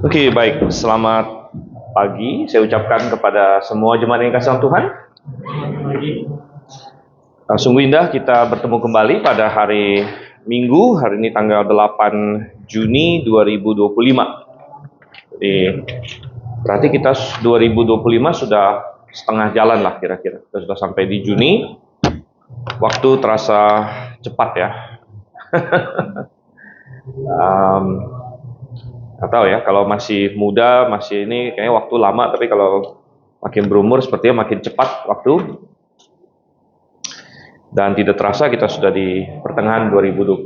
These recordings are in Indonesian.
Oke, baik. Selamat pagi. Saya ucapkan kepada semua jemaat yang kasih Tuhan. Sungguh indah kita bertemu kembali pada hari Minggu. Hari ini tanggal 8 Juni 2025. Jadi, berarti kita 2025 sudah setengah jalan lah kira-kira. Kita sudah sampai di Juni. Waktu terasa cepat ya. Nggak tahu ya, kalau masih muda, masih ini kayaknya waktu lama, tapi kalau makin berumur sepertinya makin cepat waktu. Dan tidak terasa kita sudah di pertengahan 2025.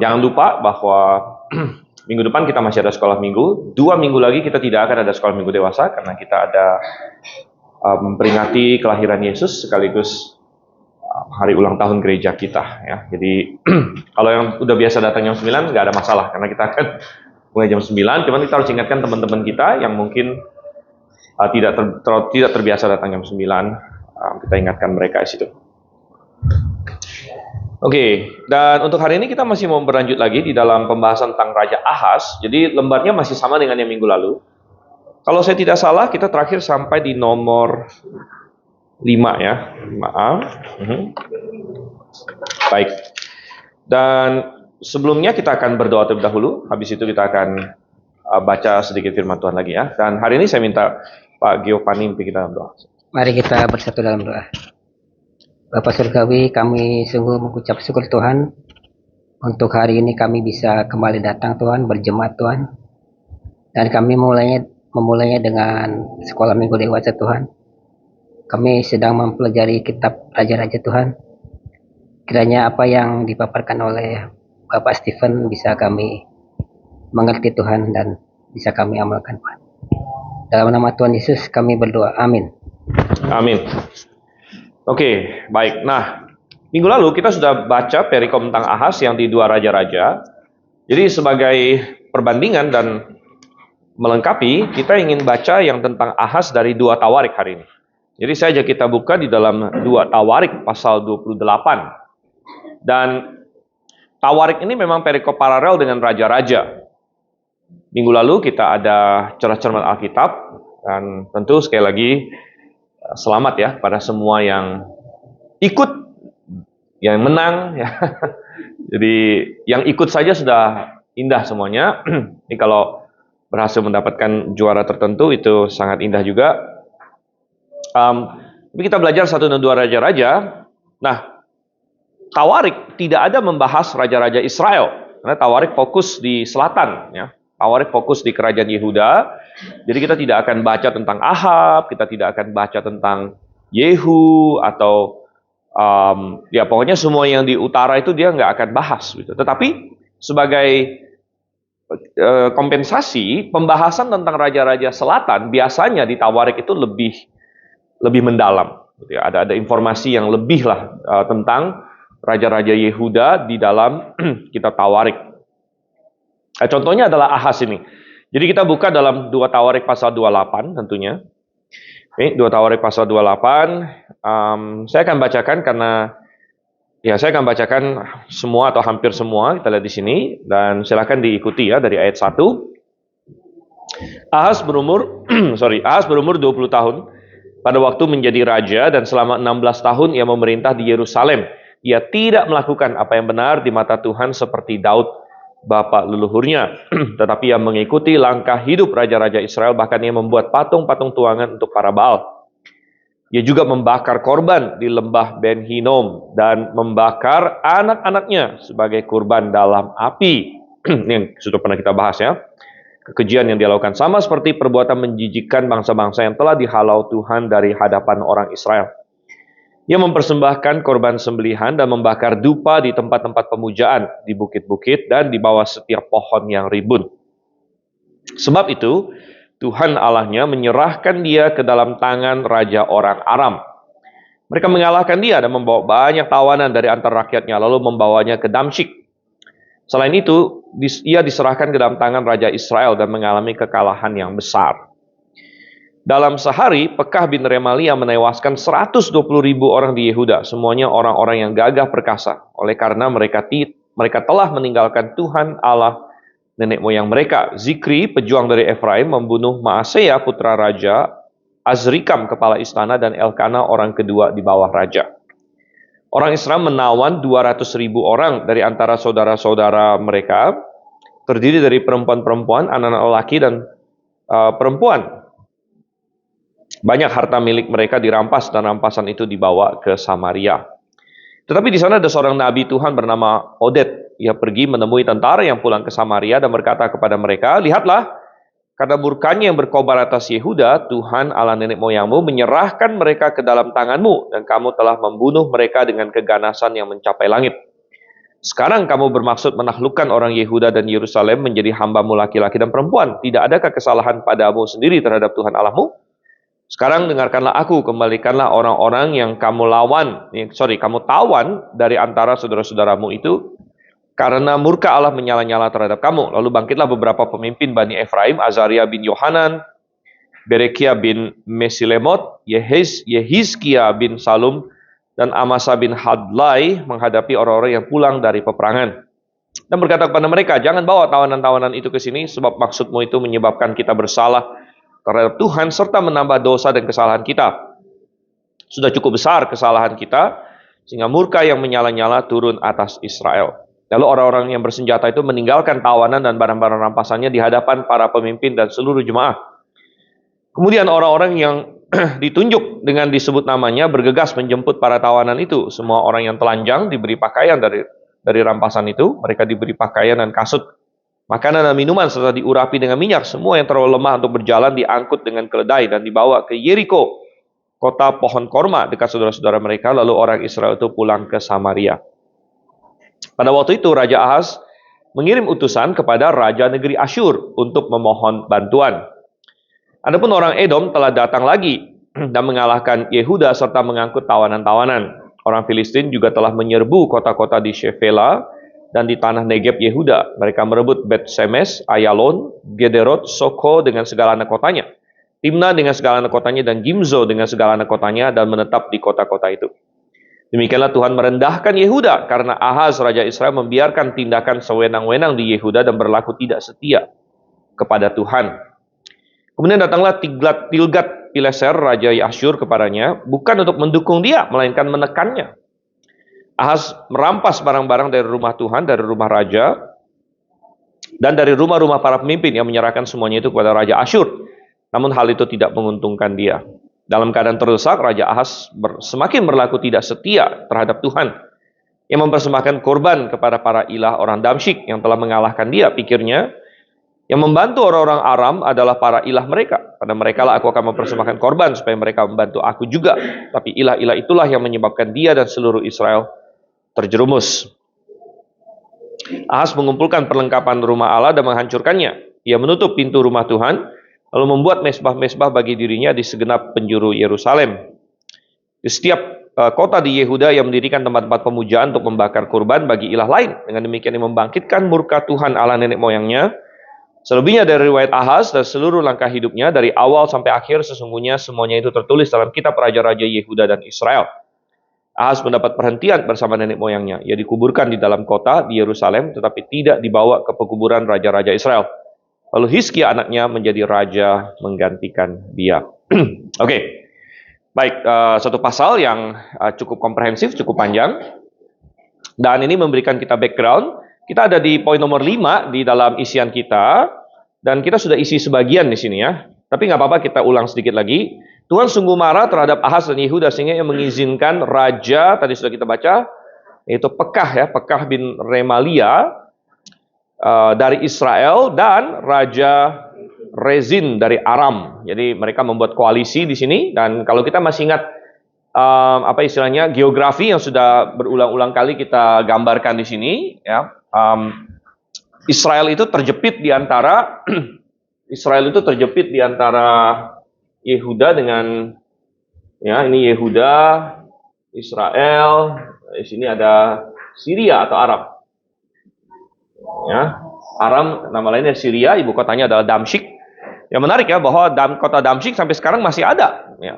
Jangan lupa bahwa minggu depan kita masih ada sekolah minggu. 2 minggu lagi kita tidak akan ada sekolah minggu dewasa, karena kita ada memperingati kelahiran Yesus sekaligus hari ulang tahun gereja kita ya. Jadi kalau yang udah biasa datang jam 9 nggak ada masalah, karena kita akan mulai jam 9. Cuman kita harus ingatkan teman-teman kita yang mungkin tidak terbiasa datang jam 9. Kita ingatkan mereka di situ. Oke, dan untuk hari ini kita masih mau berlanjut lagi di dalam pembahasan tentang Raja Ahaz. Jadi lembarnya masih sama dengan yang minggu lalu. Kalau saya tidak salah, kita terakhir sampai di nomor 5 ya. Maaf. Baik. Dan sebelumnya kita akan berdoa terlebih dahulu. Habis itu kita akan baca sedikit firman Tuhan lagi ya. Dan hari ini saya minta Pak Giovanni pimpin kita dalam doa. Mari kita bersatu dalam doa. Bapa Surgawi, kami sungguh mengucap syukur Tuhan untuk hari ini kami bisa kembali datang Tuhan, berjemaat Tuhan. Dan kami memulainya dengan sekolah minggu dewasa Tuhan. Kami sedang mempelajari kitab Raja-Raja Tuhan. Kiranya apa yang dipaparkan oleh Bapak Stephen bisa kami mengerti Tuhan dan bisa kami amalkan Tuhan. Dalam nama Tuhan Yesus kami berdoa, amin. Amin. Oke, baik. Nah, minggu lalu kita sudah baca perikom tentang Ahaz yang di 2 Raja-Raja. Jadi sebagai perbandingan dan melengkapi, kita ingin baca yang tentang Ahaz dari 2 Tawarik hari ini. Jadi saya ajak kita buka di dalam 2 Tawarik pasal 28. Dan Tawarik ini memang perikop paralel dengan Raja-Raja. Minggu lalu kita ada cermat Alkitab, dan tentu sekali lagi selamat ya pada semua yang ikut, yang menang ya. Jadi yang ikut saja sudah indah semuanya. Ini kalau berhasil mendapatkan juara tertentu itu sangat indah juga. Tapi kita belajar 1 dan 2 Raja-Raja. Nah, Tawarik tidak ada membahas Raja-Raja Israel, karena Tawarik fokus di selatan ya. Tawarik fokus di kerajaan Yehuda. Jadi kita tidak akan baca tentang Ahab, kita tidak akan baca tentang Yehu, atau ya pokoknya semua yang di utara itu dia nggak akan bahas gitu. Tetapi sebagai kompensasi, pembahasan tentang Raja-Raja Selatan biasanya di Tawarik itu lebih mendalam gitu ya. Ada informasi yang lebih lah tentang Raja-Raja Yehuda di dalam kitab Tawarik. Contohnya adalah Ahaz ini. Jadi kita buka dalam 2 Tawarik pasal 28 tentunya. Oke, 2 Tawarik pasal 28. Saya akan bacakan karena ya saya akan bacakan semua atau hampir semua, kita lihat di sini, dan silakan diikuti ya dari ayat 1. Ahaz berumur 20 tahun pada waktu menjadi raja, dan selama 16 tahun ia memerintah di Yerusalem. Ia tidak melakukan apa yang benar di mata Tuhan seperti Daud bapak leluhurnya, tetapi ia mengikuti langkah hidup raja-raja Israel. Bahkan ia membuat patung-patung tuangan untuk para Baal. Ia juga membakar korban di lembah Ben Hinnom dan membakar anak-anaknya sebagai kurban dalam api. Ini yang sudah pernah kita bahas ya. Kekejian yang dia lakukan sama seperti perbuatan menjijikkan bangsa-bangsa yang telah dihalau Tuhan dari hadapan orang Israel. Ia mempersembahkan korban sembelihan dan membakar dupa di tempat-tempat pemujaan, di bukit-bukit dan di bawah setiap pohon yang ribun. Sebab itu, Tuhan Allahnya menyerahkan dia ke dalam tangan raja orang Aram. Mereka mengalahkan dia dan membawa banyak tawanan dari antara rakyatnya, lalu membawanya ke Damsyik. Selain itu, ia diserahkan ke dalam tangan raja Israel dan mengalami kekalahan yang besar. Dalam sehari, Pekah bin Remalia menewaskan 120.000 orang di Yehuda, semuanya orang-orang yang gagah perkasa, oleh karena mereka telah meninggalkan Tuhan Allah nenek moyang mereka. Zikri, pejuang dari Efraim, membunuh Maaseya, putra raja, Azrikam, kepala istana, dan Elkana, orang kedua di bawah raja. Orang Israel menawan 200.000 orang dari antara saudara-saudara mereka, terdiri dari perempuan-perempuan, anak-anak lelaki, dan perempuan. Banyak harta milik mereka dirampas dan rampasan itu dibawa ke Samaria. Tetapi di sana ada seorang nabi Tuhan bernama Oded. Ia pergi menemui tentara yang pulang ke Samaria dan berkata kepada mereka, "Lihatlah, karena murkanya yang berkobar atas Yehuda, Tuhan Allah nenek moyangmu menyerahkan mereka ke dalam tanganmu, dan kamu telah membunuh mereka dengan keganasan yang mencapai langit. Sekarang kamu bermaksud menaklukkan orang Yehuda dan Yerusalem menjadi hambamu laki-laki dan perempuan. Tidak adakah kesalahan padamu sendiri terhadap Tuhan Allahmu? Sekarang dengarkanlah aku, kembalikanlah orang-orang yang kamu tawan dari antara saudara-saudaramu itu, karena murka Allah menyala-nyala terhadap kamu. Lalu bangkitlah beberapa pemimpin Bani Efraim, Azaria bin Yohanan, Berekia bin Mesilemot, Yehizkia bin Salum, dan Amasa bin Hadlai menghadapi orang-orang yang pulang dari peperangan. Dan berkata kepada mereka, "Jangan bawa tawanan-tawanan itu ke sini, sebab maksudmu itu menyebabkan kita bersalah terhadap Tuhan, serta menambah dosa dan kesalahan kita. Sudah cukup besar kesalahan kita, sehingga murka yang menyala-nyala turun atas Israel." Lalu orang-orang yang bersenjata itu meninggalkan tawanan dan barang-barang rampasannya di hadapan para pemimpin dan seluruh jemaah. Kemudian orang-orang yang ditunjuk dengan disebut namanya bergegas menjemput para tawanan itu. Semua orang yang telanjang diberi pakaian dari rampasan itu. Mereka diberi pakaian dan kasut, makanan dan minuman, serta diurapi dengan minyak. Semua yang terlalu lemah untuk berjalan diangkut dengan keledai dan dibawa ke Yeriko, kota pohon korma dekat saudara-saudara mereka. Lalu orang Israel itu pulang ke Samaria. Pada waktu itu Raja Ahaz mengirim utusan kepada Raja negeri Asyur untuk memohon bantuan. Adapun orang Edom telah datang lagi dan mengalahkan Yehuda serta mengangkut tawanan-tawanan. Orang Filistin juga telah menyerbu kota-kota di Shefela dan di tanah Negeb Yehuda. Mereka merebut Bet-Semes, Ayalon, Gederot, Soko dengan segala anak kotanya, Timna dengan segala anak kotanya, dan Gimzo dengan segala anak kotanya, dan menetap di kota-kota itu. Demikianlah Tuhan merendahkan Yehuda, karena Ahaz, Raja Israel, membiarkan tindakan sewenang-wenang di Yehuda dan berlaku tidak setia kepada Tuhan. Kemudian datanglah Tilgat-Pileser, Raja Asyur kepadanya, bukan untuk mendukung dia, melainkan menekannya. Ahaz merampas barang-barang dari rumah Tuhan, dari rumah Raja, dan dari rumah-rumah para pemimpin, yang menyerahkan semuanya itu kepada Raja Asyur. Namun hal itu tidak menguntungkan dia. Dalam keadaan terdesak, Raja Ahaz semakin berlaku tidak setia terhadap Tuhan, yang mempersembahkan korban kepada para ilah orang Damsyik yang telah mengalahkan dia. Pikirnya, yang membantu orang-orang Aram adalah para ilah mereka. Pada mereka lah aku akan mempersembahkan korban, supaya mereka membantu aku juga. Tapi ilah-ilah itulah yang menyebabkan dia dan seluruh Israel terjerumus. Ahaz mengumpulkan perlengkapan rumah Allah dan menghancurkannya. Ia menutup pintu rumah Tuhan, lalu membuat mesbah-mesbah bagi dirinya di segenap penjuru Yerusalem. Di setiap kota di Yehuda ia mendirikan tempat-tempat pemujaan untuk membakar kurban bagi ilah lain. Dengan demikian ia membangkitkan murka Tuhan Allah nenek moyangnya. Selebihnya dari riwayat Ahaz dan seluruh langkah hidupnya dari awal sampai akhir, sesungguhnya semuanya itu tertulis dalam kitab raja-raja Yehuda dan Israel. Ahaz mendapat perhentian bersama nenek moyangnya. Ia dikuburkan di dalam kota di Yerusalem, tetapi tidak dibawa ke pekuburan raja-raja Israel. Lalu Hizkia anaknya menjadi raja menggantikan dia. Oke. Baik, satu pasal yang cukup komprehensif, cukup panjang. Dan ini memberikan kita background. Kita ada di poin nomor 5 di dalam isian kita. Dan kita sudah isi sebagian di sini ya. Tapi nggak apa-apa, kita ulang sedikit lagi. Tuhan sungguh marah terhadap Ahaz dan Yehuda, sehingga ia mengizinkan raja, tadi sudah kita baca, yaitu Pekah bin Remalia, dari Israel, dan Raja Rezin dari Aram. Jadi mereka membuat koalisi di sini. Dan kalau kita masih ingat geografi yang sudah berulang-ulang kali kita gambarkan di sini, ya, Israel itu terjepit di antara Yehuda dengan, ya, ini Yehuda, Israel, di sini ada Syria atau Arab. Ya, Aram nama lainnya Syria, ibu kotanya adalah Damsyik. Yang menarik ya, bahwa kota Damsyik sampai sekarang masih ada, ya,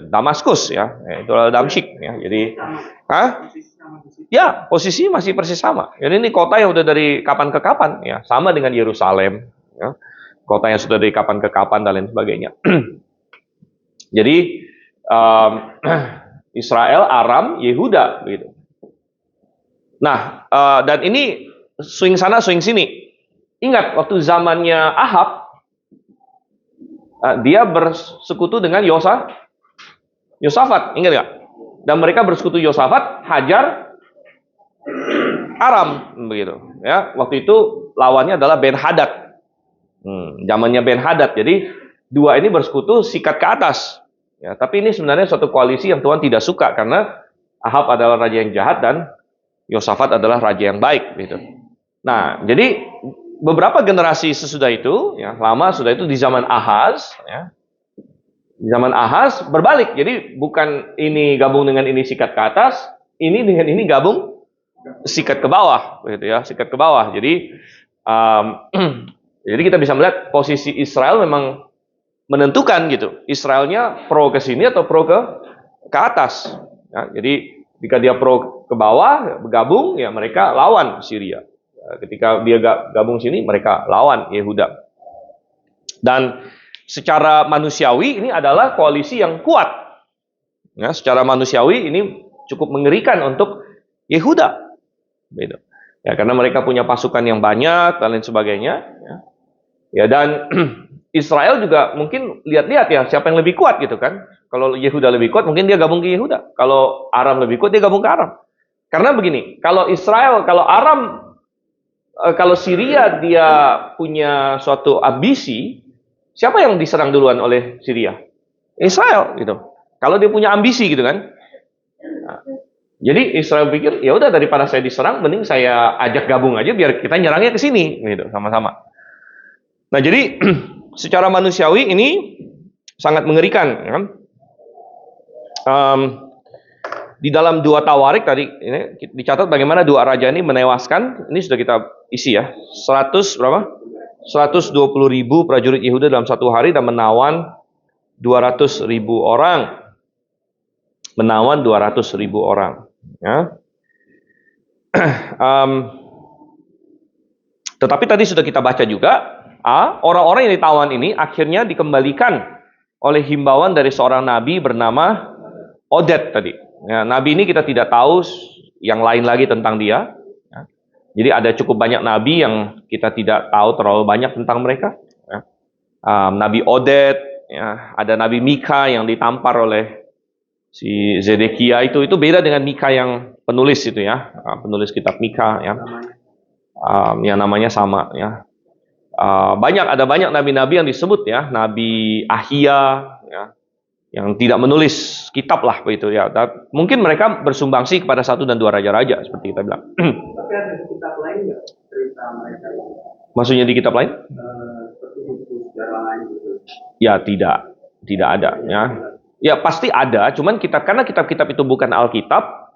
Damaskus ya, itu adalah Damsyik ya. Jadi, Ya, posisinya masih persis sama. Jadi ini kota yang udah dari kapan ke kapan, ya, sama dengan Yerusalem, ya. Kota yang sudah dari kapan ke kapan dan lain sebagainya. Jadi um, Israel, Aram, Yehuda, gitu. Nah, dan ini swing sana, swing sini. Ingat, waktu zamannya Ahab, dia bersekutu dengan Yosafat, ingat nggak? Dan mereka bersekutu Yosafat, hajar Aram, begitu. Ya, waktu itu lawannya adalah Ben Hadad. Zamannya Ben Hadad. Jadi dua ini bersekutu sikat ke atas. Ya, tapi ini sebenarnya suatu koalisi yang Tuhan tidak suka karena Ahab adalah raja yang jahat dan Yosafat adalah raja yang baik, gitu. Nah, jadi beberapa generasi sesudah itu, ya, lama sudah itu di zaman Ahaz, ya. Di zaman Ahaz berbalik. Jadi bukan ini gabung dengan ini sikat ke atas, ini dengan ini gabung sikat ke bawah, gitu ya, sikat ke bawah. Jadi jadi kita bisa melihat posisi Israel memang menentukan gitu. Israelnya pro ke sini atau pro ke atas. Ya, jadi jika dia pro ke bawah, bergabung, ya mereka lawan Syria. Ketika dia gabung sini, mereka lawan Yehuda. Dan secara manusiawi ini adalah koalisi yang kuat. Ya, secara manusiawi ini cukup mengerikan untuk Yehuda. Gitu. Ya, karena mereka punya pasukan yang banyak dan lain sebagainya. Ya, dan Israel juga mungkin lihat-lihat ya siapa yang lebih kuat gitu kan. Kalau Yehuda lebih kuat, mungkin dia gabung ke Yehuda. Kalau Aram lebih kuat, dia gabung ke Aram. Karena begini, kalau Israel, kalau Aram, kalau Syria dia punya suatu ambisi, siapa yang diserang duluan oleh Syria? Israel gitu. Kalau dia punya ambisi gitu kan. Nah, jadi Israel pikir, ya udah daripada saya diserang, mending saya ajak gabung aja biar kita nyerangnya ke sini gitu, sama-sama. Nah, jadi secara manusiawi ini sangat mengerikan, kan? Di dalam 2 Tawarik tadi ini dicatat bagaimana 2 raja ini menewaskan. Ini sudah kita isi ya. 100 berapa? 120.000 prajurit Yehuda dalam 1 hari dan menawan 200.000 orang. Menawan 200.000 orang. Ya. Tetapi tadi sudah kita baca juga, orang-orang yang ditawan ini akhirnya dikembalikan oleh himbauan dari seorang nabi bernama Oded tadi. Ya, nabi ini kita tidak tahu yang lain lagi tentang dia. Ya. Jadi ada cukup banyak nabi yang kita tidak tahu terlalu banyak tentang mereka. Ya. Nabi Oded, ya, ada Nabi Mika yang ditampar oleh si Zedekia itu beda dengan Mika yang penulis itu ya, penulis kitab Mika ya. Yang namanya sama ya. Ada banyak nabi-nabi yang disebut ya, Nabi Ahia ya, yang tidak menulis kitab lah begitu ya. Dan mungkin mereka bersumbangsi kepada 1 dan 2 raja-raja seperti kita bilang. Tapi ada di kitab lain nggak cerita mereka? Maksudnya di kitab lain? Seperti buku sejarah lain gitu. Ya tidak ada ya. Ya pasti ada, cuman karena kitab-kitab itu bukan Alkitab,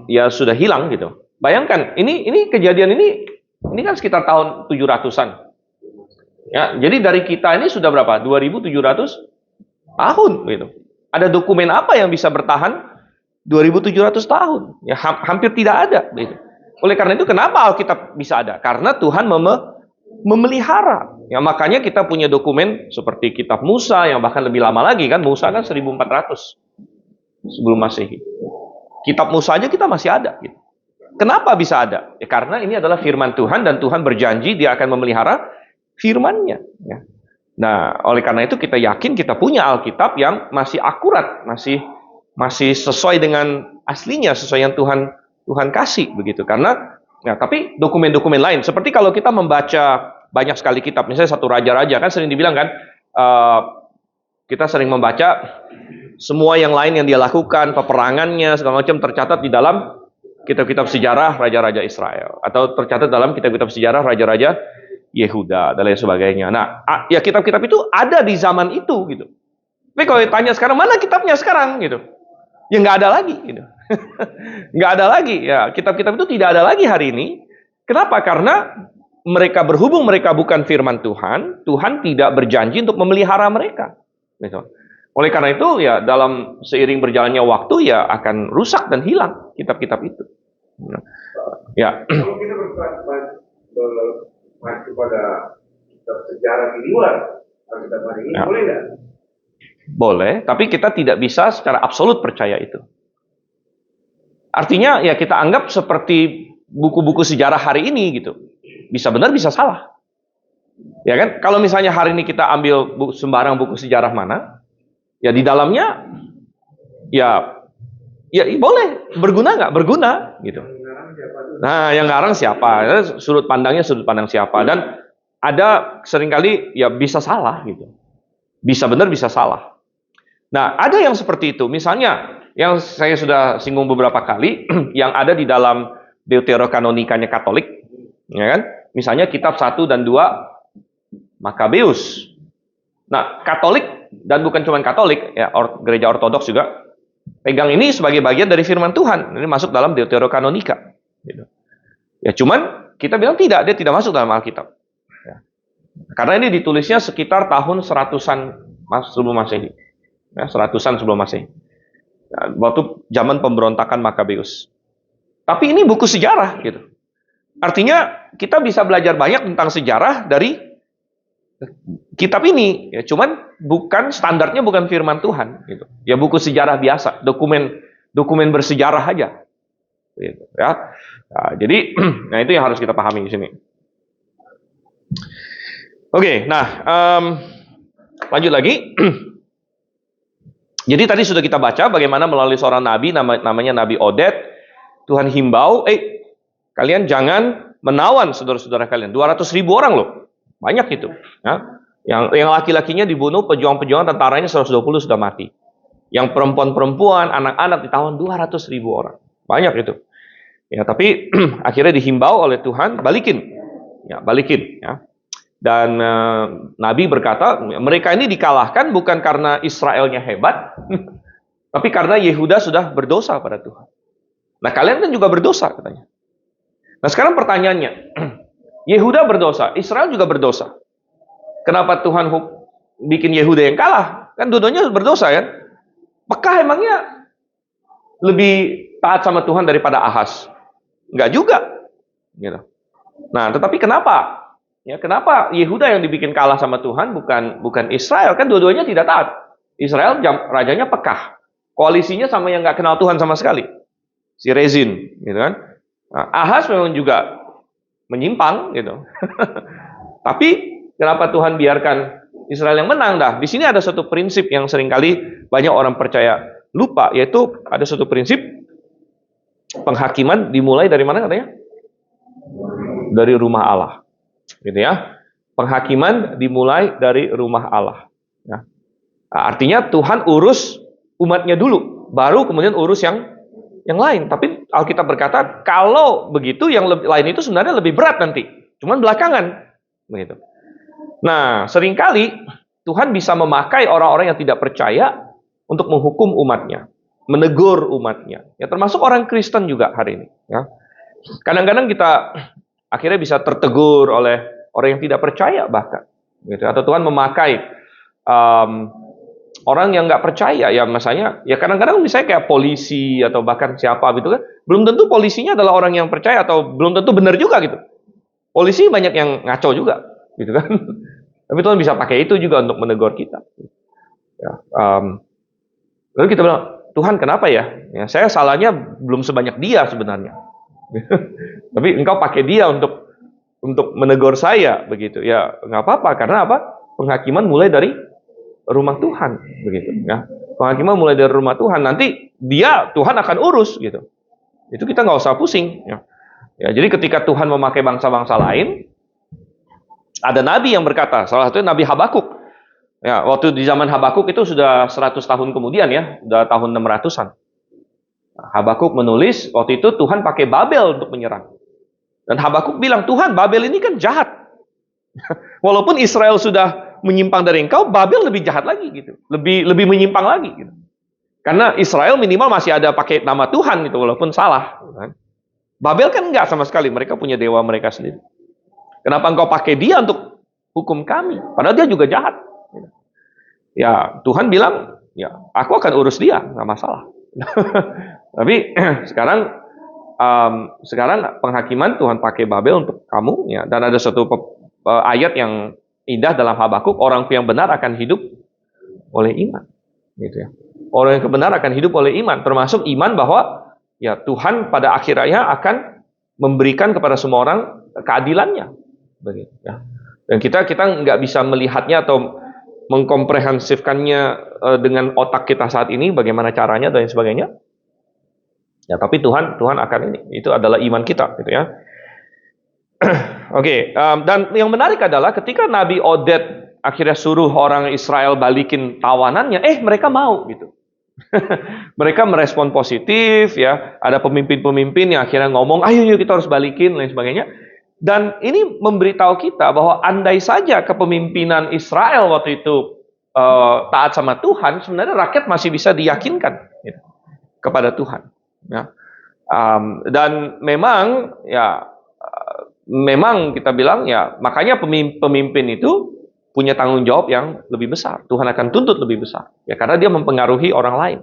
ya sudah hilang gitu. Bayangkan ini kejadian ini kan sekitar tahun 700-an. Ya, jadi dari kita ini sudah berapa? 2.700 tahun gitu. Ada dokumen apa yang bisa bertahan 2.700 tahun? Ya hampir tidak ada gitu. Oleh karena itu kenapa Alkitab bisa ada? Karena Tuhan memelihara. Ya makanya kita punya dokumen seperti kitab Musa yang bahkan lebih lama lagi kan. Musa kan 1400 sebelum Masehi. Kitab Musa aja kita masih ada gitu. Kenapa bisa ada? Ya, karena ini adalah firman Tuhan dan Tuhan berjanji dia akan memelihara firman-Nya. Ya. Nah, oleh karena itu kita yakin kita punya Alkitab yang masih akurat, masih sesuai dengan aslinya, sesuai yang Tuhan kasih begitu. Karena, ya, tapi dokumen-dokumen lain, seperti kalau kita membaca banyak sekali kitab, misalnya 1 Raja-Raja kan sering dibilang kan, kita sering membaca semua yang lain yang dia lakukan, peperangannya segala macam tercatat di dalam kitab-kitab sejarah Raja-Raja Israel, atau tercatat dalam kitab-kitab sejarah Raja-Raja Yehuda dan lain sebagainya. Nah, ya kitab-kitab itu ada di zaman itu gitu. Tapi kalau ditanya sekarang mana kitabnya sekarang gitu, ya nggak ada lagi gitu. Nggak ada lagi ya, kitab-kitab itu tidak ada lagi hari ini. Kenapa? Karena mereka bukan firman Tuhan, Tuhan tidak berjanji untuk memelihara mereka. Gitu. Oleh karena itu, ya dalam seiring berjalannya waktu, ya akan rusak dan hilang kitab-kitab itu. Ya, Kalau kita mengacu pada kitab sejarah di luar Alkitab hari ini, Ya. boleh nggak? boleh, tapi kita tidak bisa secara absolut percaya itu. Artinya, ya kita anggap seperti buku-buku sejarah hari ini gitu. Bisa benar, bisa salah. Ya kan? Kalau misalnya hari ini kita ambil sembarang buku sejarah mana, ya di dalamnya, ya boleh berguna nggak? Berguna gitu. Nah, yang ngarang siapa? Sudut pandangnya sudut pandang siapa? Dan ada seringkali ya bisa salah gitu. Bisa benar, bisa salah. Nah, ada yang seperti itu. Misalnya, yang saya sudah singgung beberapa kali, yang ada di dalam Deuterokanonikanya Katolik, ya kan? Misalnya kitab 1 dan 2 Makabeus. Nah, Katolik, dan bukan cuma Katolik, ya gereja Ortodoks juga, pegang ini sebagai bagian dari firman Tuhan. Ini masuk dalam Deuterokanonika. Gitu. Ya cuman kita bilang tidak, dia tidak masuk dalam Alkitab. Ya. Karena ini ditulisnya sekitar tahun 100-an sebelum Masehi. Ya, 100-an sebelum Masehi. Ya, waktu zaman pemberontakan Makabeus. Tapi ini buku sejarah gitu. Artinya kita bisa belajar banyak tentang sejarah dari kitab ini. Ya, cuman bukan standarnya bukan firman Tuhan gitu. Ya buku sejarah biasa, dokumen bersejarah aja. Gitu, ya. Nah, jadi nah itu yang harus kita pahami di sini. Oke, nah lanjut lagi. Jadi tadi sudah kita baca bagaimana melalui seorang nabi namanya Nabi Oded, Tuhan himbau, kalian jangan menawan saudara-saudara kalian. 200.000 orang loh, banyak itu. Ya. Yang laki-lakinya dibunuh, pejuang-pejuang tentaranya 120 sudah mati. Yang perempuan-perempuan, anak-anak ditawan 200.000 orang, banyak itu. Ya, tapi akhirnya dihimbau oleh Tuhan, balikin. Ya, balikin. Ya. Dan Nabi berkata, mereka ini dikalahkan bukan karena Israelnya hebat, tapi karena Yehuda sudah berdosa pada Tuhan. Nah, kalian kan juga berdosa, katanya. Nah, sekarang pertanyaannya, Yehuda berdosa, Israel juga berdosa. Kenapa Tuhan bikin Yehuda yang kalah? Kan dua-duanya berdosa, kan? Apakah emangnya lebih taat sama Tuhan daripada Ahaz? Enggak juga, gitu. Nah, tetapi kenapa? Ya, kenapa Yehuda yang dibikin kalah sama Tuhan bukan Israel? Kan dua-duanya tidak taat. Israel rajanya Pekah, koalisinya sama yang nggak kenal Tuhan sama sekali, si Rezin, gitu kan? Nah, Ahaz memang juga menyimpang, gitu. Tapi kenapa Tuhan biarkan Israel yang menang? Dah, di sini ada satu prinsip yang seringkali banyak orang percaya lupa, yaitu ada satu prinsip. Penghakiman dimulai dari mana katanya? Dari rumah Allah. Gitu ya. Penghakiman dimulai dari rumah Allah. Ya. Artinya Tuhan urus umatnya dulu, baru kemudian urus yang lain. Tapi Alkitab berkata, kalau begitu yang lain itu sebenarnya lebih berat nanti. Cuman belakangan. Begitu. Nah, seringkali Tuhan bisa memakai orang-orang yang tidak percaya untuk menghukum umatnya, menegur umatnya. Ya, termasuk orang Kristen juga hari ini. Ya. Kadang-kadang kita akhirnya bisa tertegur oleh orang yang tidak percaya bahkan. Gitu. Atau Tuhan memakai orang yang nggak percaya. Ya misalnya, ya kadang-kadang misalnya kayak polisi atau bahkan siapa gitu kan. Belum tentu polisinya adalah orang yang percaya atau belum tentu benar juga gitu. Polisi banyak yang ngaco juga. Gitu kan. Tapi Tuhan bisa pakai itu juga untuk menegur kita. Ya, lalu kita bilang, Tuhan kenapa ya? Ya saya salahnya belum sebanyak dia sebenarnya. Tapi engkau pakai dia untuk menegur saya begitu. Ya nggak apa-apa karena apa? Penghakiman mulai dari rumah Tuhan begitu. Ya. Penghakiman mulai dari rumah Tuhan. Nanti Tuhan akan urus gitu. Itu kita nggak usah pusing. Ya. Ya, jadi ketika Tuhan memakai bangsa-bangsa lain, ada nabi yang berkata. Salah satunya Nabi Habakuk. Ya, waktu di zaman Habakuk itu sudah 100 tahun kemudian ya, sudah tahun 600-an. Habakuk menulis, waktu itu Tuhan pakai Babel untuk menyerang. Dan Habakuk bilang, Tuhan, Babel ini kan jahat. Walaupun Israel sudah menyimpang dari engkau, Babel lebih jahat lagi gitu. Lebih menyimpang lagi gitu. Karena Israel minimal masih ada pakai nama Tuhan gitu, walaupun salah. Babel kan enggak sama sekali, mereka punya dewa mereka sendiri. Kenapa engkau pakai dia untuk hukum kami? Padahal dia juga jahat. Ya, Tuhan bilang, Ya, aku akan urus dia, nggak masalah. Tapi sekarang penghakiman Tuhan pakai Babel untuk kamu, ya. Dan ada satu ayat yang indah dalam Habakuk, orang yang benar akan hidup oleh iman, gitu ya. Orang yang benar akan hidup oleh iman, termasuk iman bahwa ya Tuhan pada akhirnya akan memberikan kepada semua orang keadilannya, begitu ya. Dan kita nggak bisa melihatnya atau mengkomprehensifkannya dengan otak kita saat ini, bagaimana caranya dan sebagainya. Ya, tapi Tuhan akan ini. Itu adalah iman kita, gitu ya. Oke, dan yang menarik adalah ketika Nabi Oded akhirnya suruh orang Israel balikin tawanannya, mereka mau gitu. Mereka merespon positif, ya. Ada pemimpin-pemimpin yang akhirnya ngomong, ayo kita harus balikin, lain sebagainya. Dan ini memberitahu kita bahwa andai saja kepemimpinan Israel waktu itu taat sama Tuhan, sebenarnya rakyat masih bisa diyakinkan gitu, kepada Tuhan. Ya. Dan memang memang kita bilang ya, makanya pemimpin itu punya tanggung jawab yang lebih besar. Tuhan akan tuntut lebih besar, ya, karena dia mempengaruhi orang lain.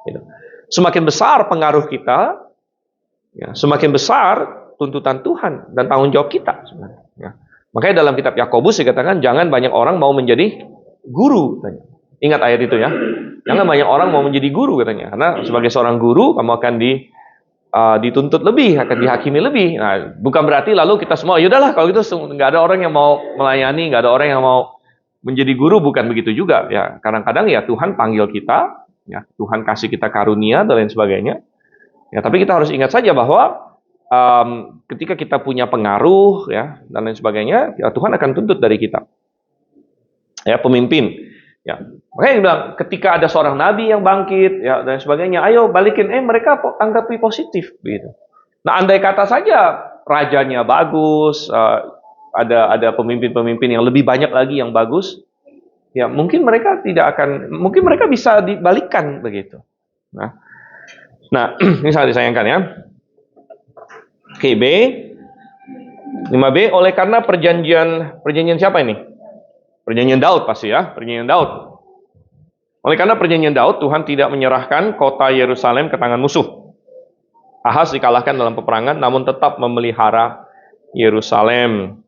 Gitu. Semakin besar pengaruh kita, ya, semakin besar tuntutan Tuhan dan tanggung jawab kita sebenarnya. Ya. Makanya dalam kitab Yakobus dikatakan jangan banyak orang mau menjadi guru. Katanya. Ingat ayat itu ya. Jangan banyak orang mau menjadi guru katanya. Karena sebagai seorang guru kamu akan dituntut lebih, akan dihakimi lebih. Nah, bukan berarti lalu kita semua, yaudahlah kalau gitu nggak ada orang yang mau melayani, nggak ada orang yang mau menjadi guru, bukan begitu juga. Ya, kadang-kadang ya Tuhan panggil kita, ya Tuhan kasih kita karunia dan lain sebagainya. Ya, tapi kita harus ingat saja bahwa ketika kita punya pengaruh, ya dan lain sebagainya, ya Tuhan akan tuntut dari kita. Ya, pemimpin. Ya, makanya dia bilang ketika ada seorang nabi yang bangkit, ya dan sebagainya, ayo balikin. Mereka anggapi positif, begitu. Nah, andai kata saja rajanya bagus, ada pemimpin-pemimpin yang lebih banyak lagi yang bagus, ya mungkin mereka mungkin mereka bisa dibalikkan begitu. Nah ini sangat disayangkan ya. Oke, B. 5B, oleh karena perjanjian siapa ini? Perjanjian Daud pasti ya, perjanjian Daud. Oleh karena perjanjian Daud, Tuhan tidak menyerahkan kota Yerusalem ke tangan musuh. Ahaz dikalahkan dalam peperangan, namun tetap memelihara Yerusalem.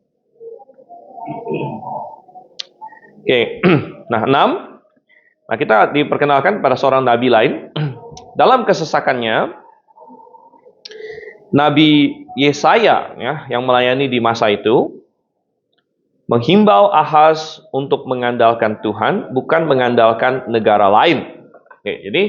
Oke, nah 6. Nah, kita diperkenalkan pada seorang nabi lain. Dalam kesesakannya, Nabi Yesaya ya, yang melayani di masa itu menghimbau Ahaz untuk mengandalkan Tuhan, bukan mengandalkan negara lain. Oke, jadi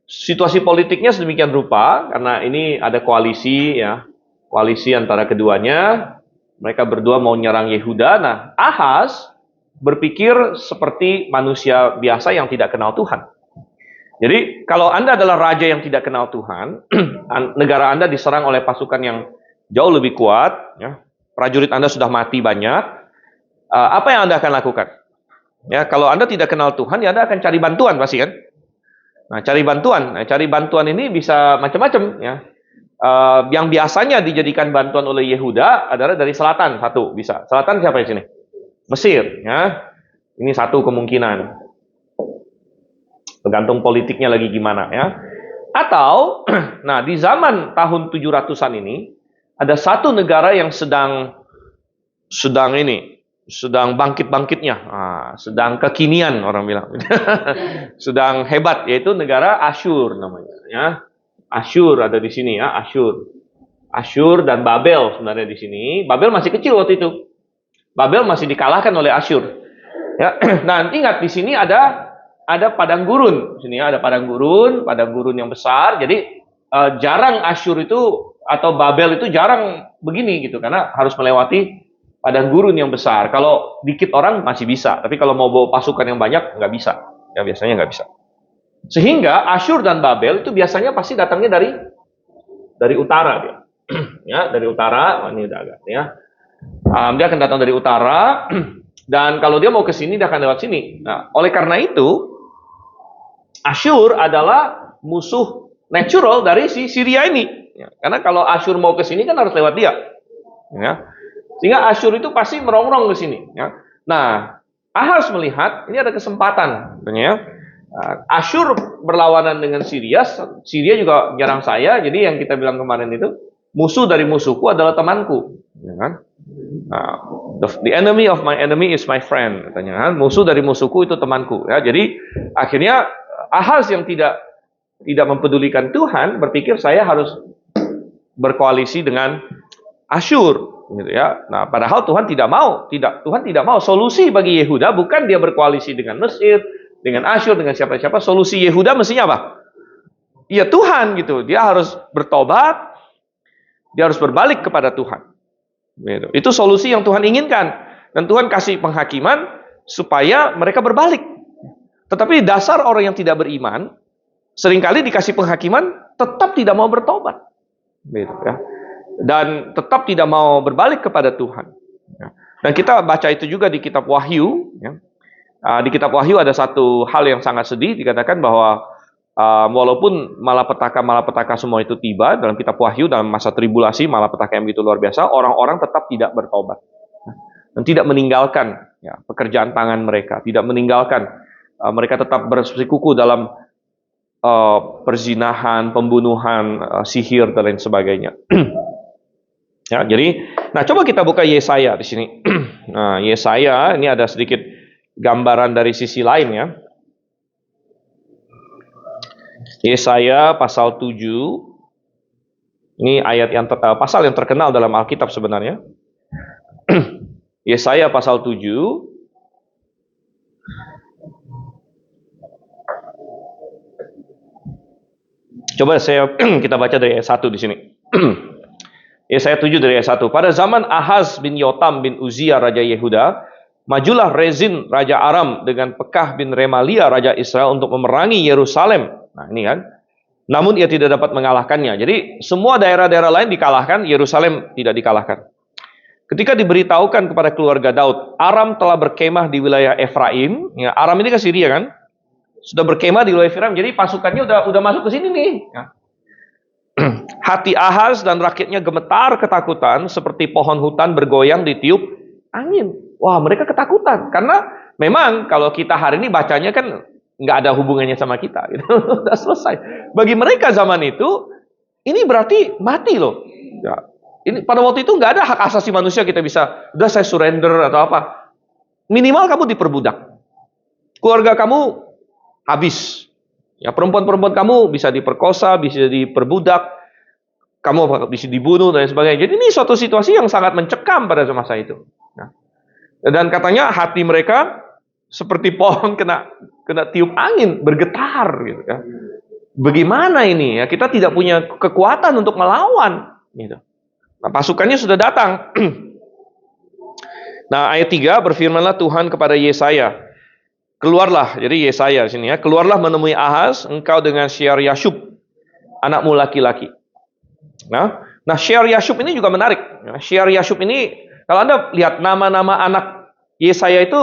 situasi politiknya sedemikian rupa karena ini ada koalisi ya, koalisi antara keduanya. Mereka berdua mau nyerang Yehuda. Nah, Ahaz berpikir seperti manusia biasa yang tidak kenal Tuhan. Jadi kalau Anda adalah raja yang tidak kenal Tuhan, negara Anda diserang oleh pasukan yang jauh lebih kuat, ya, prajurit Anda sudah mati banyak, apa yang Anda akan lakukan? Ya, kalau Anda tidak kenal Tuhan, ya Anda akan cari bantuan pasti kan? Nah, cari bantuan ini bisa macam-macam, ya. Yang biasanya dijadikan bantuan oleh Yehuda adalah dari selatan, satu bisa. Selatan siapa di sini? Mesir, ya. Ini satu kemungkinan. Tergantung politiknya lagi gimana ya. Atau, nah di zaman tahun 700-an ini, ada satu negara yang sedang bangkit-bangkitnya, sedang kekinian orang bilang, sedang hebat, yaitu negara Asyur namanya. Ya. Asyur ada di sini ya, Asyur dan Babel sebenarnya di sini. Babel masih kecil waktu itu. Babel masih dikalahkan oleh Asyur. Ya, nah ingat di sini ada padang gurun. Sini ada padang gurun yang besar. Jadi jarang Asyur itu atau Babel itu jarang begini gitu karena harus melewati padang gurun yang besar. Kalau dikit orang masih bisa, tapi kalau mau bawa pasukan yang banyak nggak bisa. Ya biasanya nggak bisa. Sehingga Asyur dan Babel itu biasanya pasti datangnya dari utara dia. Ya, dari utara. Ini udah agak ya. Dia akan datang dari utara dan kalau dia mau ke sini dia akan lewat sini. Nah, oleh karena itu Asyur adalah musuh natural dari si Syria ini. Ya, karena kalau Asyur mau ke sini kan harus lewat dia. Ya. Sehingga Asyur itu pasti merongrong ke sini. Ya. Nah, Ahaz melihat ini ada kesempatan, ya. Asyur berlawanan dengan Syria, Syria juga nyerang saya, jadi yang kita bilang kemarin itu, musuh dari musuhku adalah temanku, ya kan? The enemy of my enemy is my friend, katanya kan? Musuh dari musuhku itu temanku, ya. Jadi akhirnya Ahaz yang tidak mempedulikan Tuhan berpikir saya harus berkoalisi dengan Asyur, gitu ya. Nah, padahal Tuhan tidak mau, Tuhan tidak mau. Solusi bagi Yehuda bukan dia berkoalisi dengan Mesir, dengan Asyur, dengan siapa-siapa. Solusi Yehuda mestinya apa? Ya Tuhan, gitu. Dia harus bertobat, dia harus berbalik kepada Tuhan. Gitu. Itu solusi yang Tuhan inginkan, dan Tuhan kasih penghakiman supaya mereka berbalik. Tetapi dasar orang yang tidak beriman seringkali dikasih penghakiman tetap tidak mau bertobat, gitu ya. Dan tetap tidak mau berbalik kepada Tuhan. Dan kita baca itu juga di kitab Wahyu. Ya. Di kitab Wahyu ada satu hal yang sangat sedih, dikatakan bahwa walaupun malapetaka semua itu tiba dalam kitab Wahyu, dalam masa tribulasi, malapetaka yang begitu luar biasa, orang-orang tetap tidak bertobat. Dan tidak meninggalkan ya, pekerjaan tangan mereka, tidak meninggalkan, mereka tetap bersikukuh dalam perzinahan, pembunuhan, sihir, dan lain sebagainya. Ya, jadi, nah coba kita buka Yesaya di sini. Nah, Yesaya ini ada sedikit gambaran dari sisi lain ya. Yesaya pasal 7. Ini ayat yang pasal yang terkenal dalam Alkitab sebenarnya. Yesaya pasal 7. Coba kita baca dari ayat 1 di sini. Yesaya 7 dari ayat 1. Pada zaman Ahaz bin Yotam bin Uzziah Raja Yehuda, majulah Rezin Raja Aram dengan Pekah bin Remalia Raja Israel untuk memerangi Yerusalem. Nah ini kan. Namun ia tidak dapat mengalahkannya. Jadi semua daerah-daerah lain dikalahkan, Yerusalem tidak dikalahkan. Ketika diberitahukan kepada keluarga Daud, Aram telah berkemah di wilayah Efraim. Ya, Aram ini kan Syria kan. Sudah berkemah di wilayah Efraim. Jadi pasukannya udah masuk ke sini nih. Ya. Hati Ahaz dan rakyatnya gemetar ketakutan seperti pohon hutan bergoyang ditiup angin. Wah, mereka ketakutan karena memang kalau kita hari ini bacanya kan nggak ada hubungannya sama kita. Gitu. Udah selesai. Bagi mereka zaman itu ini berarti mati loh. Ya. Ini pada waktu itu nggak ada hak asasi manusia kita bisa udah saya surrender atau apa. Minimal kamu diperbudak. Keluarga kamu habis. Ya, perempuan-perempuan kamu bisa diperkosa, bisa diperbudak, kamu bisa dibunuh dan sebagainya. Jadi ini suatu situasi yang sangat mencekam pada masa itu. Nah, dan katanya hati mereka seperti pohon kena tiup angin, bergetar gitu ya. Bagaimana ini ya? Kita tidak punya kekuatan untuk melawan gitu. Nah, pasukannya sudah datang. Nah, ayat 3 berfirmanlah Tuhan kepada Yesaya. Keluarlah, jadi Yesaya sini ya. Keluarlah menemui Ahaz, engkau dengan Shear-Yashub, anakmu laki-laki. Nah Shear-Yashub ini juga menarik. Shear-Yashub ini, kalau Anda lihat nama-nama anak Yesaya itu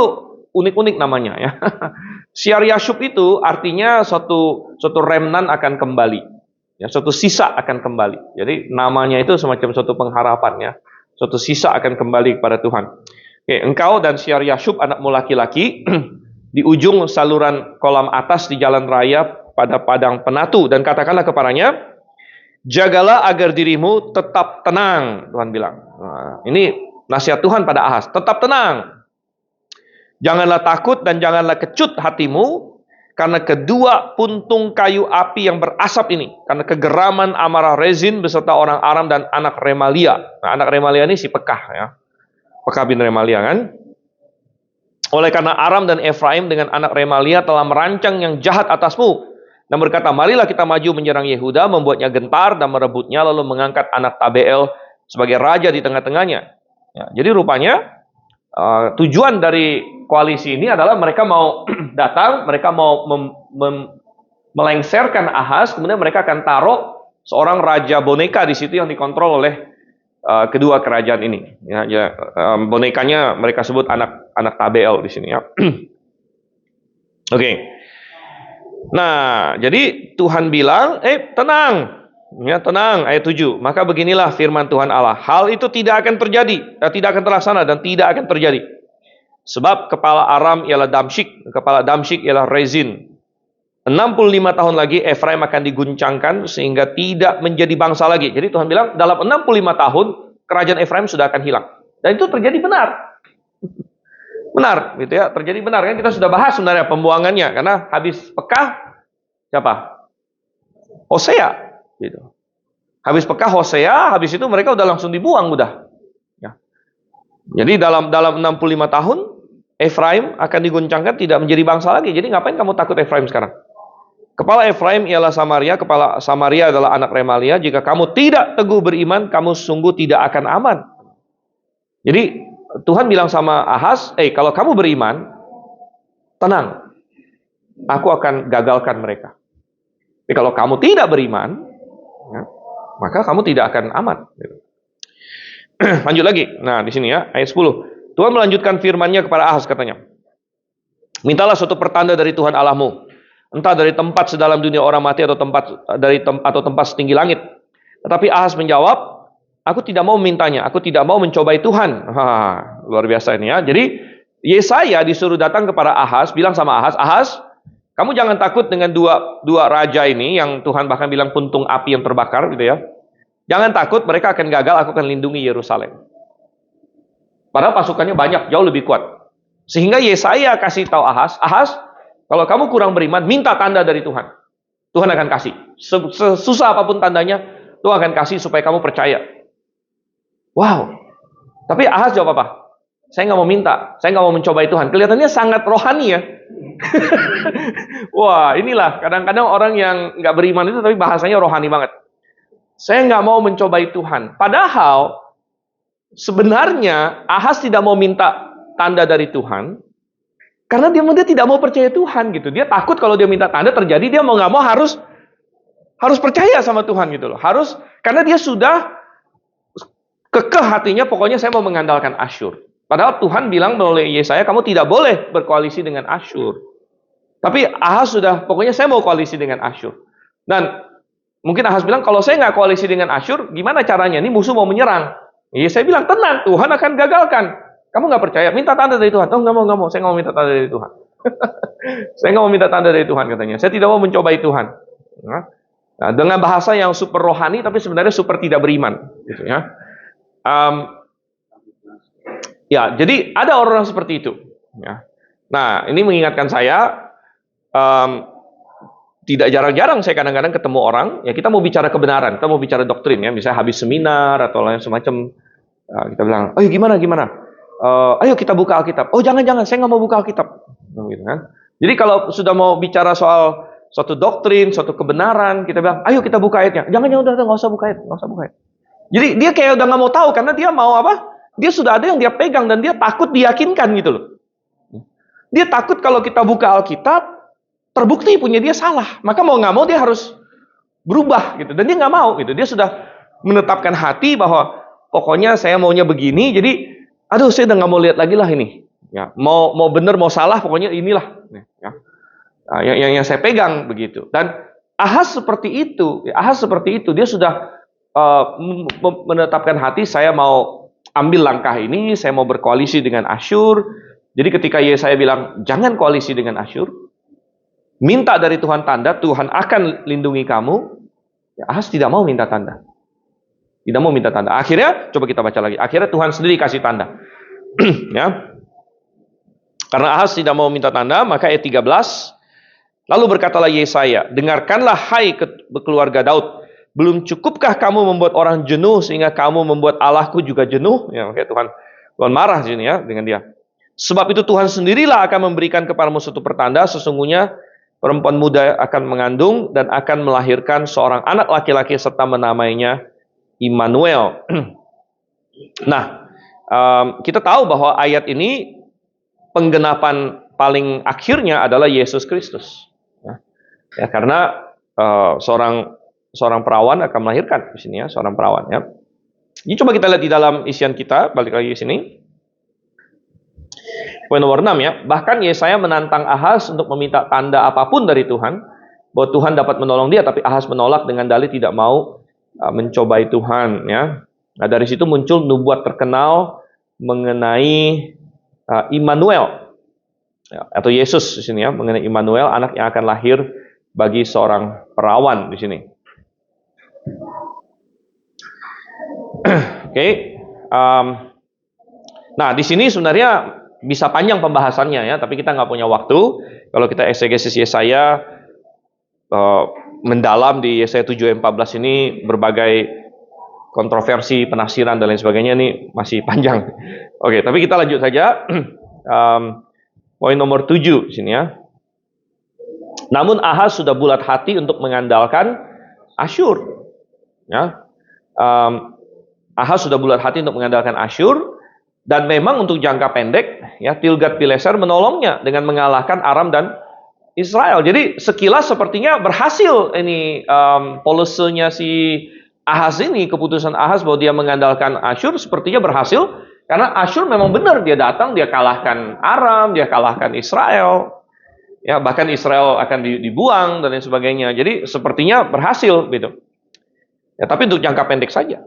unik-unik namanya ya. Shear-Yashub itu artinya suatu remnan akan kembali. Ya, suatu sisa akan kembali. Jadi namanya itu semacam suatu pengharapan ya. Suatu sisa akan kembali kepada Tuhan. Oke, engkau dan Shear-Yashub anakmu laki-laki di ujung saluran kolam atas di jalan raya pada padang penatu, dan katakanlah kepadanya, jagalah agar dirimu tetap tenang. Tuhan bilang. Nah, ini nasihat Tuhan pada Ahaz, tetap tenang. Janganlah takut dan janganlah kecut hatimu karena kedua puntung kayu api yang berasap ini, karena kegeraman amarah Rezin beserta orang Aram dan anak Remalia. Nah, anak Remalia ini si Pekah ya. Pekah bin Remalia kan. Oleh karena Aram dan Efraim dengan anak Remalia telah merancang yang jahat atasmu dan berkata, marilah kita maju menyerang Yehuda, membuatnya gentar dan merebutnya, lalu mengangkat anak Tabeel sebagai raja di tengah-tengahnya. Ya, jadi rupanya tujuan dari koalisi ini adalah mereka mau datang, mereka mau melengserkan Ahaz, kemudian mereka akan taruh seorang raja boneka di situ yang dikontrol oleh kedua kerajaan ini. Ya, bonekanya mereka sebut anak Tabeel di sini ya. Oke. Nah, jadi Tuhan bilang, tenang. Ya, tenang, ayat 7. Maka beginilah firman Tuhan Allah. Hal itu tidak akan terjadi, tidak akan terlaksana dan tidak akan terjadi. Sebab kepala Aram ialah Damsyik, kepala Damsyik ialah Rezin. 65 tahun lagi Efraim akan diguncangkan sehingga tidak menjadi bangsa lagi. Jadi Tuhan bilang dalam 65 tahun kerajaan Efraim sudah akan hilang. Dan itu terjadi benar. Benar, gitu ya. Terjadi benar kan, kita sudah bahas sebenarnya pembuangannya karena habis Pekah siapa? Hosea, gitu. Habis Pekah Hosea, habis itu mereka udah langsung dibuang udah. Ya. Jadi dalam 65 tahun Efraim akan diguncangkan tidak menjadi bangsa lagi. Jadi ngapain kamu takut Efraim sekarang? Kepala Efraim ialah Samaria, kepala Samaria adalah anak Remalia. Jika kamu tidak teguh beriman, kamu sungguh tidak akan aman. Jadi Tuhan bilang sama Ahaz, kalau kamu beriman, tenang, aku akan gagalkan mereka. Tapi kalau kamu tidak beriman, ya, maka kamu tidak akan aman. Lanjut lagi. Nah, di sini ya, ayat 10. Tuhan melanjutkan firman-Nya kepada Ahaz, katanya, mintalah suatu pertanda dari Tuhan Allahmu, entah dari tempat sedalam dunia orang mati atau tempat setinggi langit. Tetapi Ahaz menjawab, aku tidak mau mintanya, aku tidak mau mencobai Tuhan. Luar biasa ini ya. Jadi Yesaya disuruh datang kepada Ahaz, bilang sama Ahaz, Ahaz, kamu jangan takut dengan dua raja ini yang Tuhan bahkan bilang puntung api yang terbakar, gitu ya. Jangan takut, mereka akan gagal, aku akan lindungi Yerusalem. Padahal pasukannya banyak, jauh lebih kuat. Sehingga Yesaya kasih tahu Ahaz, Ahaz, kalau kamu kurang beriman, minta tanda dari Tuhan. Tuhan akan kasih. Sesusah apapun tandanya, Tuhan akan kasih supaya kamu percaya. Wow. Tapi Ahaz jawab apa? Saya nggak mau minta. Saya nggak mau mencobai Tuhan. Kelihatannya sangat rohani ya. Wah, inilah kadang-kadang orang yang nggak beriman itu tapi bahasanya rohani banget. Saya nggak mau mencobai Tuhan. Padahal sebenarnya Ahaz tidak mau minta tanda dari Tuhan. Karena dia tidak mau percaya Tuhan gitu. Dia takut kalau dia minta tanda terjadi, dia mau nggak mau harus percaya sama Tuhan gitu loh. Harus, karena dia sudah kekeh hatinya, pokoknya saya mau mengandalkan Asyur. Padahal Tuhan bilang melalui Yesaya, kamu tidak boleh berkoalisi dengan Asyur. Tapi Ahaz sudah, pokoknya saya mau koalisi dengan Asyur. Dan mungkin Ahaz bilang, kalau saya nggak koalisi dengan Asyur, gimana caranya? Ini musuh mau menyerang. Yesaya bilang, tenang, Tuhan akan gagalkan. Kamu nggak percaya? Minta tanda dari Tuhan. Oh, nggak mau. Saya nggak mau minta tanda dari Tuhan. Saya nggak mau minta tanda dari Tuhan, katanya. Saya tidak mau mencobai Tuhan. Nah, dengan bahasa yang super rohani, tapi sebenarnya super tidak beriman. Gitu ya. Ya, jadi ada orang seperti itu. Ya. Nah, ini mengingatkan saya, tidak jarang-jarang saya kadang-kadang ketemu orang, ya kita mau bicara kebenaran, kita mau bicara doktrin, ya, misalnya habis seminar atau lain semacam, kita bilang, oh gimana? Ayo kita buka Alkitab. Oh jangan, saya nggak mau buka Alkitab. Gitu kan? Jadi kalau sudah mau bicara soal suatu doktrin, suatu kebenaran, kita bilang, ayo kita buka ayatnya. Jangan, udah nggak usah buka ayat. Jadi dia kayak udah nggak mau tahu karena dia mau apa? Dia sudah ada yang dia pegang dan dia takut diyakinkan gitu loh. Dia takut kalau kita buka Alkitab, terbukti punya dia salah. Maka mau nggak mau dia harus berubah gitu. Dan dia nggak mau gitu. Dia sudah menetapkan hati bahwa pokoknya saya maunya begini. Jadi aduh, saya udah nggak mau lihat lagi lah ini. Ya, mau benar mau salah, pokoknya inilah. Ya. Nah, yang saya pegang begitu. Dan Ahaz seperti itu. Dia sudah menetapkan hati, saya mau ambil langkah ini, saya mau berkoalisi dengan Asyur. Jadi ketika Yesaya bilang, jangan koalisi dengan Asyur, minta dari Tuhan tanda, Tuhan akan lindungi kamu. Ya, Ahaz tidak mau minta tanda. Tidak mau minta tanda. Akhirnya, coba kita baca lagi. Akhirnya Tuhan sendiri kasih tanda. Ya. Karena Ahaz tidak mau minta tanda, maka ayat 13. Lalu berkatalah Yesaya, dengarkanlah hai keluarga Daud. Belum cukupkah kamu membuat orang jenuh sehingga kamu membuat Allahku juga jenuh? Ya, oke, Tuhan marah di sini ya dengan dia. Sebab itu Tuhan sendirilah akan memberikan kepadamu suatu pertanda. Sesungguhnya perempuan muda akan mengandung dan akan melahirkan seorang anak laki-laki serta menamainya Immanuel. Nah, kita tahu bahwa ayat ini penggenapan paling akhirnya adalah Yesus Kristus. Ya, karena seorang perawan akan melahirkan di sini ya, seorang perawan ya. Ini coba kita lihat di dalam isian kita, balik lagi di sini. Poin nomor 6 ya. Bahkan Yesaya menantang Ahaz untuk meminta tanda apapun dari Tuhan, bahwa Tuhan dapat menolong dia, tapi Ahaz menolak dengan dalih tidak mau mencobai Tuhan ya. Nah, dari situ muncul nubuat terkenal mengenai Immanuel, ya, atau Yesus di sini ya, mengenai Immanuel, anak yang akan lahir bagi seorang perawan di sini. Oke. Nah, di sini sebenarnya bisa panjang pembahasannya ya, tapi kita nggak punya waktu. Kalau kita eksegesis Yesaya mendalam di Yesaya 7:14 ini, berbagai kontroversi, penafsiran dan lain sebagainya ini masih panjang. Oke, tapi kita lanjut saja. Poin nomor 7 di sini ya. Namun Ahaz sudah bulat hati untuk mengandalkan Asyur. Ya. Ahaz sudah bulat hati untuk mengandalkan Asyur, dan memang untuk jangka pendek ya Tilgat-Pileser menolongnya dengan mengalahkan Aram dan Israel. Jadi sekilas sepertinya berhasil ini polisenya si Ahaz ini, keputusan Ahaz bahwa dia mengandalkan Asyur sepertinya berhasil, karena Asyur memang benar, dia datang, dia kalahkan Aram, dia kalahkan Israel. Ya, bahkan Israel akan dibuang dan lain sebagainya. Jadi sepertinya berhasil gitu. Ya, tapi untuk jangka pendek saja.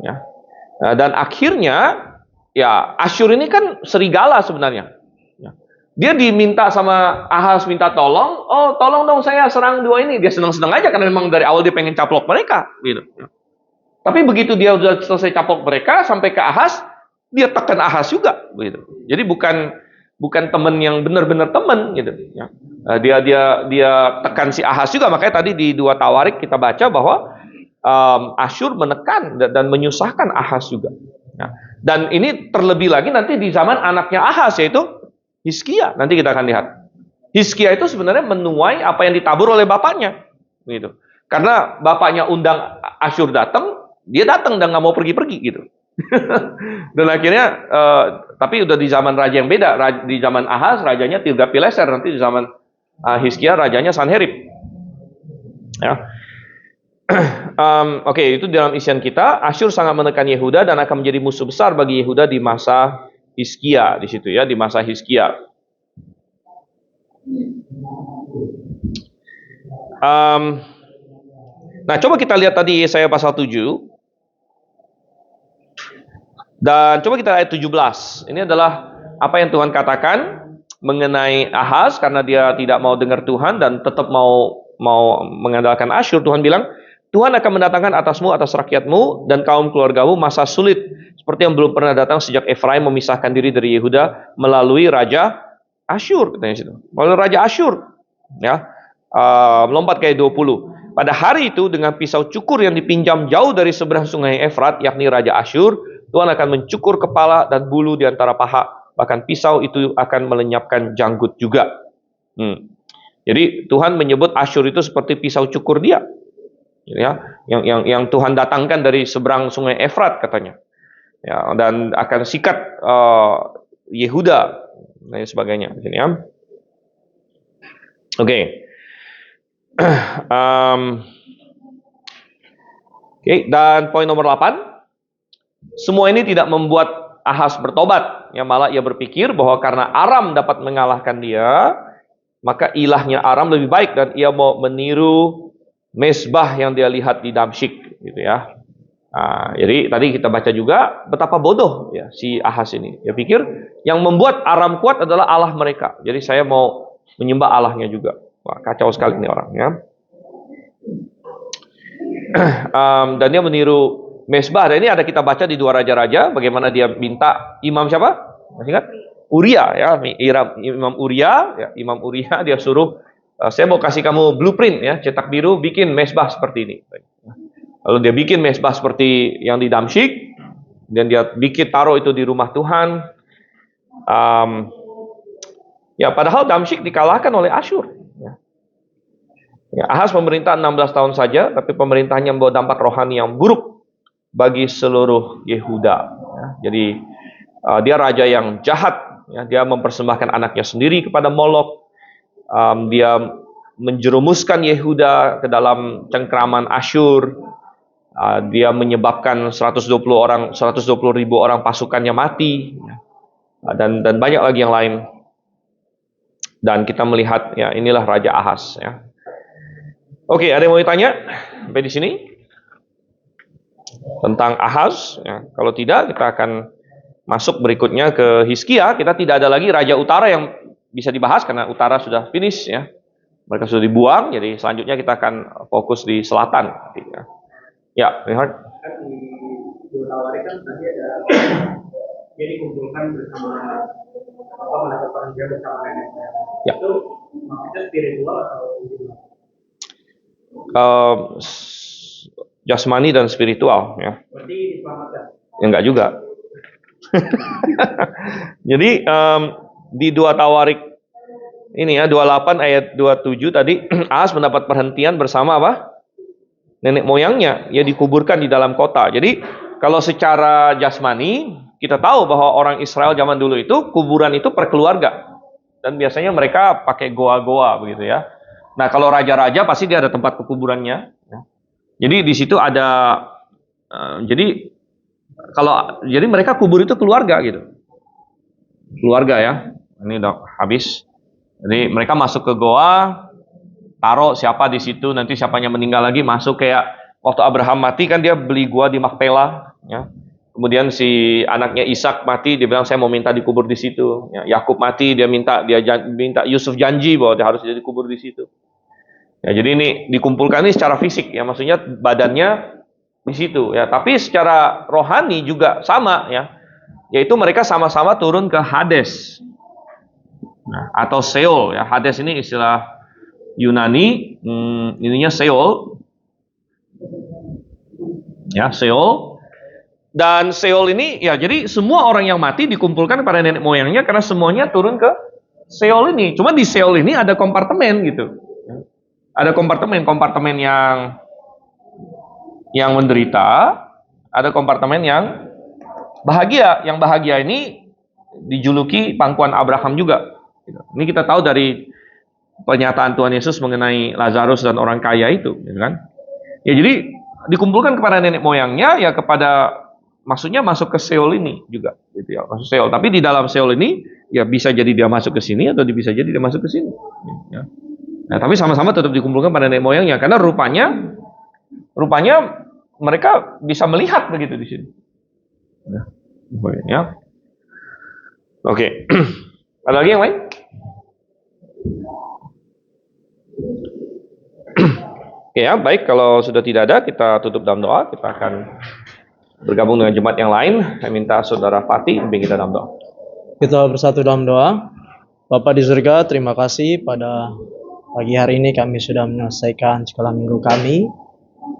Ya. Dan akhirnya ya Asyur ini kan serigala sebenarnya. Ya. Dia diminta sama Ahaz minta tolong, oh tolong dong saya serang dua ini. Dia senang-senang aja karena memang dari awal dia pengen caplok mereka. Gitu. Ya. Tapi begitu dia sudah selesai caplok mereka sampai ke Ahaz, dia tekan Ahaz juga. Gitu. Jadi bukan teman yang benar-benar teman. Gitu. Ya. Dia tekan si Ahaz juga. Makanya tadi di 2 Tawarik kita baca bahwa Asyur menekan dan menyusahkan Ahaz juga. Nah, dan ini terlebih lagi nanti di zaman anaknya Ahaz, yaitu Hizkia. Nanti kita akan lihat. Hizkia itu sebenarnya menuai apa yang ditabur oleh bapaknya. Gitu. Karena bapaknya undang Asyur datang, dia datang dan nggak mau pergi-pergi gitu. Dan akhirnya, tapi udah di zaman raja yang beda. Di zaman Ahaz rajanya Tilgat-Pileser, nanti di zaman Hizkia rajanya Sanherib. Ya. Oke, itu dalam isian kita. Asyur sangat menekan Yehuda dan akan menjadi musuh besar bagi Yehuda di masa Hizkia di situ ya, di masa Hizkia. Nah, coba kita lihat tadi Yesaya pasal 7. Dan coba kita ayat 17. Ini adalah apa yang Tuhan katakan mengenai Ahaz karena dia tidak mau dengar Tuhan dan tetap mau mengandalkan Asyur. Tuhan bilang, Tuhan akan mendatangkan atasmu, atas rakyatmu, dan kaum keluargamu masa sulit, seperti yang belum pernah datang sejak Efraim memisahkan diri dari Yehuda melalui Raja Asyur. Katanya situ. Melalui Raja Asyur. Ya. Melompat ke ayat 20. Pada hari itu, dengan pisau cukur yang dipinjam jauh dari seberang sungai Efrat, yakni Raja Asyur, Tuhan akan mencukur kepala dan bulu di antara paha. Bahkan pisau itu akan melenyapkan janggut juga. Jadi Tuhan menyebut Asyur itu seperti pisau cukur dia. Ya, yang Tuhan datangkan dari seberang sungai Efrat katanya, ya, dan akan sikat Yehuda dan sebagainya. Ya. Oke, dan poin nomor 8, semua ini tidak membuat Ahaz bertobat. Ya, malah ia berpikir bahwa karena Aram dapat mengalahkan dia, maka ilahnya Aram lebih baik dan ia mau meniru mesbah yang dia lihat di Damsyik, gitu ya. Jadi tadi kita baca juga betapa bodoh ya si Ahaz ini. Dia pikir yang membuat Aram kuat adalah Allah mereka. Jadi saya mau menyembah Allahnya juga. Wah, kacau sekali ini orang ya. Dan dia meniru mesbah. Dan ini ada kita baca di 2 Raja-Raja bagaimana dia minta imam siapa? Masih ingat? Uria ya, Imam Uria ya, Imam Uria dia suruh, saya mau kasih kamu blueprint ya, cetak biru, bikin mesbah seperti ini. Lalu dia bikin mesbah seperti yang di Damsyik, dan dia bikin taruh itu di rumah Tuhan. Ya, padahal Damsyik dikalahkan oleh Asyur. Ya, Ahaz memerintah 16 tahun saja, tapi pemerintahnya membawa dampak rohani yang buruk bagi seluruh Yehuda. Ya, jadi dia raja yang jahat. Ya, dia mempersembahkan anaknya sendiri kepada Molok. Dia menjerumuskan Yehuda ke dalam cengkraman Asyur. Dia menyebabkan 120 ribu orang pasukannya mati, dan banyak lagi yang lain. Dan kita melihat ya inilah Raja Ahaz. Ya. Oke, ada yang mau ditanya sampai di sini tentang Ahaz? Ya, kalau tidak kita akan masuk berikutnya ke Hizkia, kita tidak ada lagi raja utara yang bisa dibahas karena utara sudah finish ya. Mereka sudah dibuang, jadi selanjutnya kita akan fokus di selatan. Ya, Reinhard. Kan di dua tawari kan tadi ada dia dikumpulkan bersama apa melakukan dia bersama nenek moyang. Ya. Itu maksudnya spiritual atau gimana? Jasmani dan spiritual ya. Berarti diselamatkan. Ya enggak juga. Jadi di 2 Tawarik ini ya 28 ayat 27 tadi Ahaz mendapat perhentian bersama apa? Nenek moyangnya, ya dikuburkan di dalam kota. Jadi kalau secara jasmani kita tahu bahwa orang Israel zaman dulu itu kuburan itu per keluarga. Dan biasanya mereka pakai goa-goa begitu ya. Nah, kalau raja-raja pasti dia ada tempat pekuburannya ya. Jadi di situ ada jadi mereka kubur itu keluarga gitu. Keluarga ya. Ini udah habis. Jadi mereka masuk ke goa, taruh siapa di situ, nanti siapanya meninggal lagi masuk, kayak waktu Abraham mati kan dia beli gua di Makpela ya. Kemudian si anaknya Ishak mati, dia bilang saya mau minta dikubur di situ. Ya, Yakub mati, dia minta Yusuf janji bahwa dia harus jadi dikubur di situ. Ya, jadi ini dikumpulkan ini secara fisik ya, maksudnya badannya di situ ya. Tapi secara rohani juga sama ya, yaitu mereka sama-sama turun ke Hades. Nah, atau Sheol ya. Hades ini istilah Yunani, ininya Sheol. Ya, Sheol. Dan Sheol ini ya, jadi semua orang yang mati dikumpulkan pada nenek moyangnya karena semuanya turun ke Sheol ini. Cuma di Sheol ini ada kompartemen gitu. Ada kompartemen yang menderita, ada kompartemen yang bahagia. Yang bahagia ini dijuluki pangkuan Abraham juga. Ini kita tahu dari pernyataan Tuhan Yesus mengenai Lazarus dan orang kaya itu, gitu kan? Ya, jadi dikumpulkan kepada nenek moyangnya ya, kepada maksudnya masuk ke Sheol ini juga, gitu ya, masuk Sheol. Tapi di dalam Sheol ini ya bisa jadi dia masuk ke sini atau bisa jadi dia masuk ke sini. Ya. Nah, tapi sama-sama tetap dikumpulkan pada nenek moyangnya karena rupanya mereka bisa melihat begitu di sini. Ya. Oke. Ada lagi yang lain? Oke ya, baik, kalau sudah tidak ada kita tutup dalam doa. Kita akan bergabung dengan jemaat yang lain. Saya minta saudara Fatih bimbing kita dalam doa. Kita bersatu dalam doa. Bapa di surga, terima kasih pada pagi hari ini kami sudah menyelesaikan sekolah minggu kami.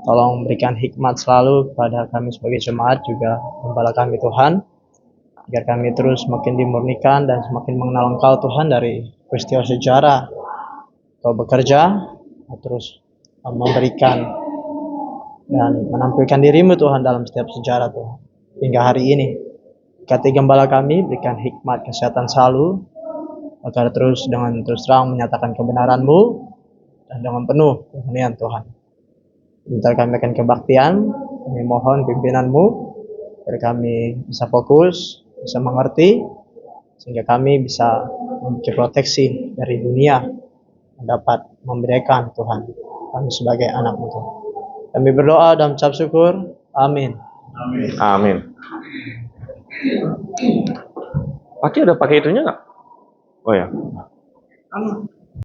Tolong berikan hikmat selalu kepada kami sebagai jemaat, juga gembala kami Tuhan, agar kami terus semakin dimurnikan dan semakin mengenal Engkau Tuhan dari peristiwa sejarah. Kau bekerja, terus memberikan dan menampilkan dirimu Tuhan dalam setiap sejarah Tuhan. Hingga hari ini, kata gembala kami, berikan hikmat kesehatan selalu, agar terus terang menyatakan kebenaran-Mu dan dengan penuh kemurnian Tuhan. Sebentar kami akan kebaktian, kami mohon pimpinan-Mu, agar kami bisa fokus, bisa mengerti, sehingga kami bisa memiliki proteksi dari dunia yang dapat memberikan Tuhan kami sebagai anak-Mu Tuhan. Kami berdoa dan ucap syukur. Amin. Amin. Pakai ada pakai itunya nggak? Oh ya.